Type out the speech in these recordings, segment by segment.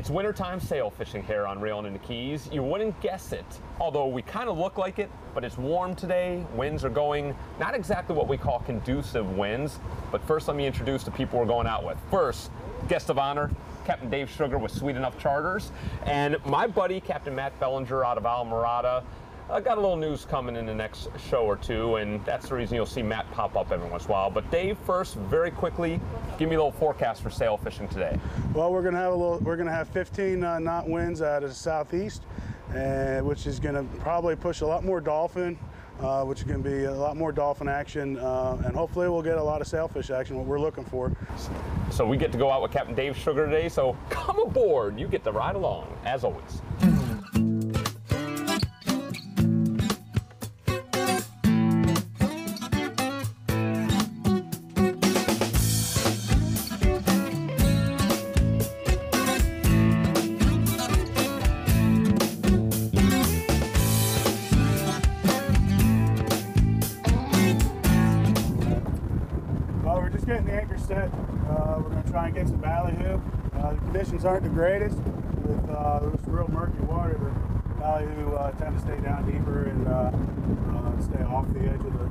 It's wintertime sail fishing here on Reelin in the Keys. You wouldn't guess it, although we kind of look like it, but it's warm today. Winds are going, not exactly what we call conducive winds, but first let me introduce the people we're going out with. First, guest of honor, Captain Dave Schugar with Sweet Enough Charters, and my buddy, Captain Matt Bellinger out of Alamorada. Got a little news coming in the next show or two, and that's the reason you'll see Matt pop up every once in a while. But Dave, first, very quickly, give me a little forecast for sail fishing today. Well, we're gonna have 15 knot winds out of the southeast, which is gonna probably push a lot more dolphin, which is gonna be a lot more dolphin action, and hopefully we'll get a lot of sailfish action, what we're looking for. So we get to go out with Captain Dave Schugar today, so come aboard. You get to ride along, as always. Getting the anchor set. We're going to try and get some ballyhoo. The conditions aren't the greatest with this real murky water. The ballyhoo tend to stay down deeper and stay off the edge of the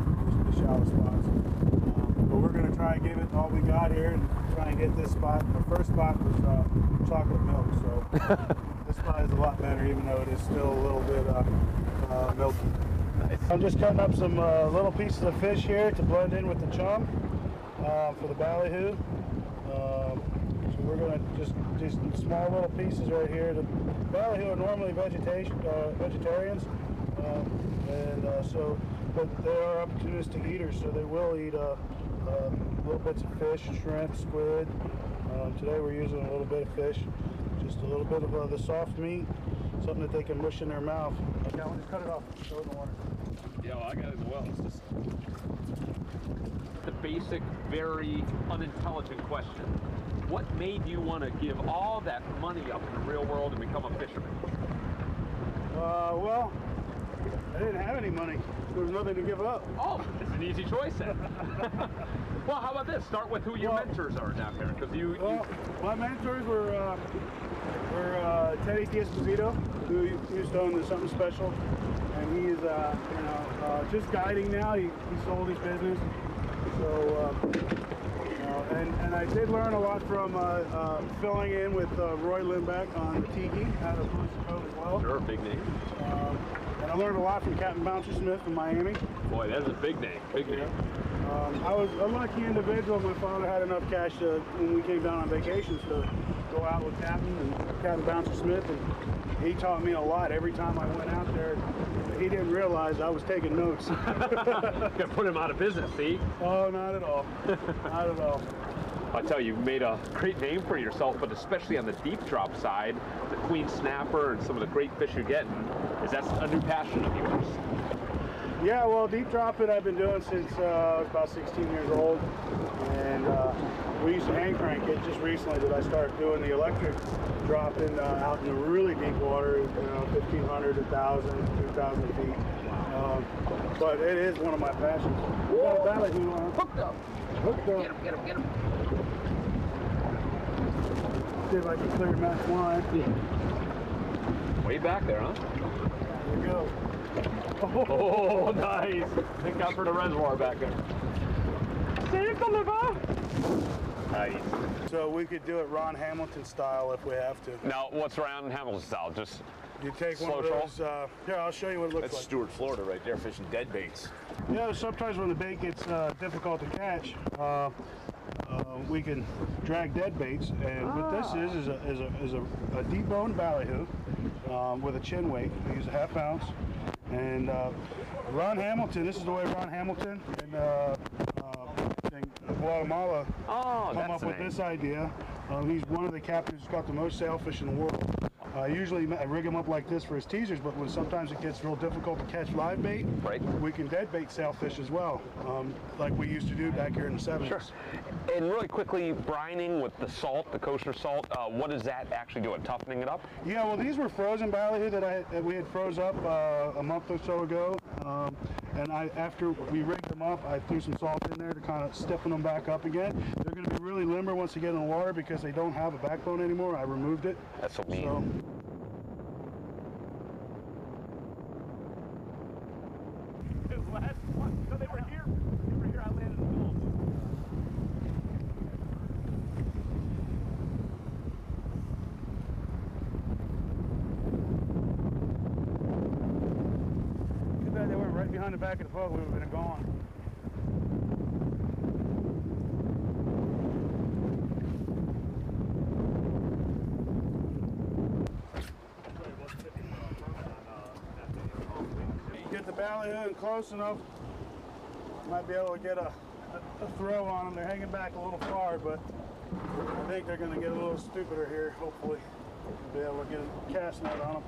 shallow spots. But we're going to try and give it all we got here and try and get this spot. The first spot was chocolate milk, so this spot is a lot better, even though it is still a little bit milky. Nice. I'm just cutting up some little pieces of fish here to blend in with the chum. For the ballyhoo. So we're going to just do some small little pieces right here. The ballyhoo are normally vegetarians, but they are opportunistic eaters, so they will eat little bits of fish, shrimp, squid. Today we're using a little bit of fish, just a little bit of the soft meat, something that they can mush in their mouth. Okay, I'll just cut it off, throw it in the water. Yeah, well, I got it as well. It's just the basic, very unintelligent question. What made you want to give all that money up in the real world and become a fisherman? Well, I didn't have any money. There was nothing to give up. Oh, it's an easy choice then. Well, how about this? Start with who your mentors are down there, because my mentors were Teddy D'Esposito, who used to own the Something Special, and he is just guiding now. He sold his business. So, and I did learn a lot from filling in with Roy Lindbeck on the Tiki out of Mexico as well. Sure, big name. And I learned a lot from Captain Bouncer Smith from Miami. Boy, that's a big name, big name. I was a lucky individual. My father had enough cash when we came down on vacations to go out with Captain Bouncer Smith, and he taught me a lot every time I went out there. He didn't realize I was taking notes. Gonna put him out of business, see? Oh, not at all. Not at all. I tell you, you've made a great name for yourself, but especially on the deep drop side, the queen snapper and some of the great fish you're getting, is that a new passion of yours? Yeah, well, deep dropping I've been doing since I was about 16 years old, and we used to hand crank it. Just recently did I start doing the electric dropping out in the really deep water, 1,500, 1,000, 2,000 feet. But it is one of my passions. Hooked up. Hooked up. Get him, get him. See if I can clear match line. Yeah. Way back there, huh? There we go. Oh, nice. Think out for the reservoir back there. Save the liver. Nice. So we could do it Ron Hamilton style if we have to. Now, what's Ron Hamilton style? Just you take slow one of those. Here, I'll show you what it looks like. That's Stuart, Florida, right there, fishing dead baits. Yeah, sometimes when the bait gets difficult to catch, we can drag dead baits, and what this is a deboned ballyhoo with a chin weight. We use a ½ ounce, and Ron Hamilton. This is the way Ron Hamilton in Guatemala come up with this idea. He's one of the captains who's caught the most sailfish in the world. Usually I rig them up like this for his teasers, but when sometimes it gets real difficult to catch live bait, we can dead bait sailfish as well, like we used to do back here in the 70s. Sure. And really quickly, brining with the salt, the kosher salt, what does that actually do? Toughening it up? Yeah, well, these were frozen ballyhoo that we had froze up a month or so ago. and after we rigged them up, I threw some salt in there to kind of stiffen them back up again. They're going to be really limber once they get in the water because they don't have a backbone anymore. I removed it. That's so mean. Last one, so they were here. They were here. I landed in the middle. Too bad they weren't right behind the back of the boat. We would have been gone. Get the ballyhoo in close enough, might be able to get a throw on them. They're hanging back a little far, but I think they're going to get a little stupider here. Hopefully, we'll be able to get a cast net on them.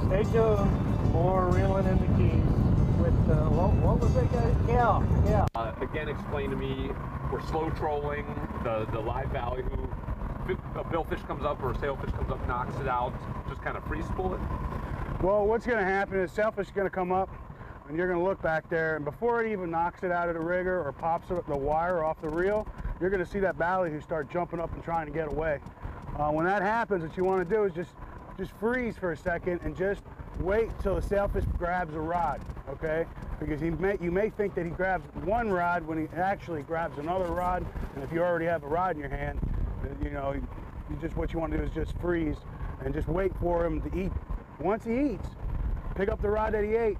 Stay tuned. More reeling in the keys with what was it, guys? Yeah. Again, explain to me. We're slow trolling the live ballyhoo. A billfish comes up or a sailfish comes up, knocks it out. Just kind of free spool it. Well, what's going to happen is sailfish is going to come up, and you're going to look back there, and before it even knocks it out of the rigger or pops the wire off the reel, you're going to see that ballyhoo start jumping up and trying to get away. When that happens, what you want to do is just freeze for a second and just wait till the sailfish grabs a rod, okay? Because you may think that he grabs one rod when he actually grabs another rod, and if you already have a rod in your hand, you know, what you want to do is just freeze and just wait for him to eat. Once he eats, pick up the rod that he ate,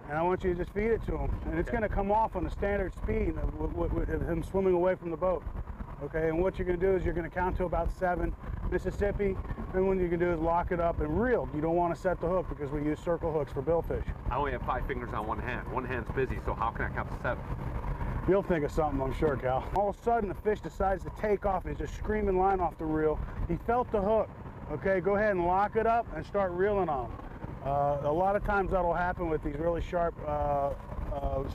and I want you to just feed it to him, and it's going to come off on a standard speed with him swimming away from the boat. Okay, and what you're going to do is you're going to count to about 7 Mississippi, and what you can do is lock it up and reel. You don't want to set the hook because we use circle hooks for billfish. I only have 5 fingers on one hand. One hand's busy, so how can I count to 7? You'll think of something, I'm sure, Cal. All of a sudden, the fish decides to take off and he's just screaming line off the reel. He felt the hook. Okay, go ahead and lock it up and start reeling on him. A lot of times that'll happen with these really sharp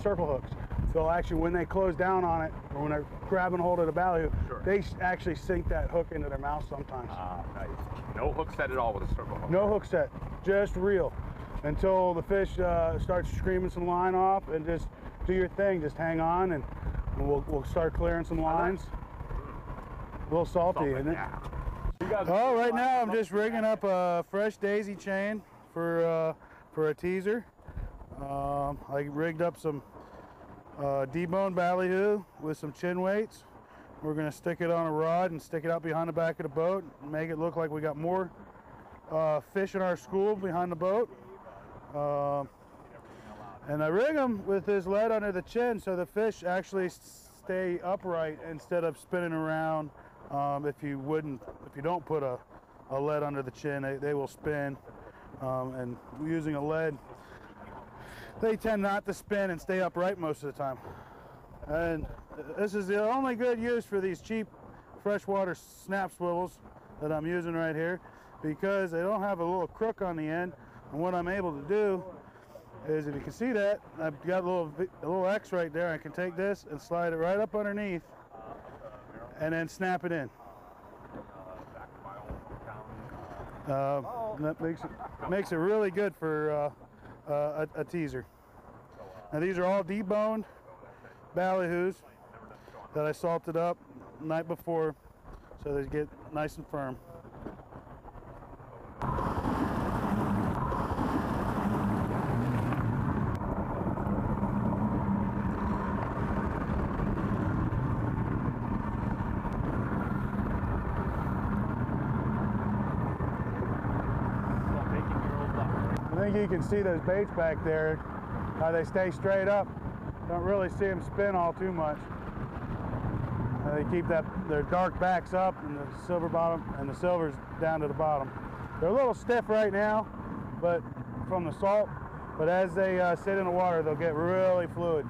circle hooks. They'll actually, when they close down on it, or when they're grabbing hold of the ballyhoo, sure, they actually sink that hook into their mouth sometimes. Nice. No hook set at all with a circle hook. No hook set, just reel until the fish starts screaming some line off, and just do your thing. Just hang on, and we'll start clearing some lines. A little salty, isn't it? Oh, right now I'm just rigging up a fresh daisy chain for a teaser. I rigged up some deboned ballyhoo with some chin weights. We're going to stick it on a rod and stick it out behind the back of the boat and make it look like we got more fish in our school behind the boat. And I rig them with this lead under the chin so the fish actually stay upright instead of spinning around. If you don't put a lead under the chin, they will spin. And using a lead, they tend not to spin and stay upright most of the time. And this is the only good use for these cheap freshwater snap swivels that I'm using right here, because they don't have a little crook on the end. And what I'm able to do is, if you can see that, I've got a little X right there. I can take this and slide it right up underneath and then snap it in. That makes it really good for a teaser. Now these are all deboned ballyhoos that I salted up the night before so they get nice and firm. I think you can see those baits back there, how they stay straight up. Don't really see them spin all too much. They keep their dark backs up and the silver bottom and the silver's down to the bottom. They're a little stiff right now, but from the salt, But as they sit in the water, they'll get really fluid.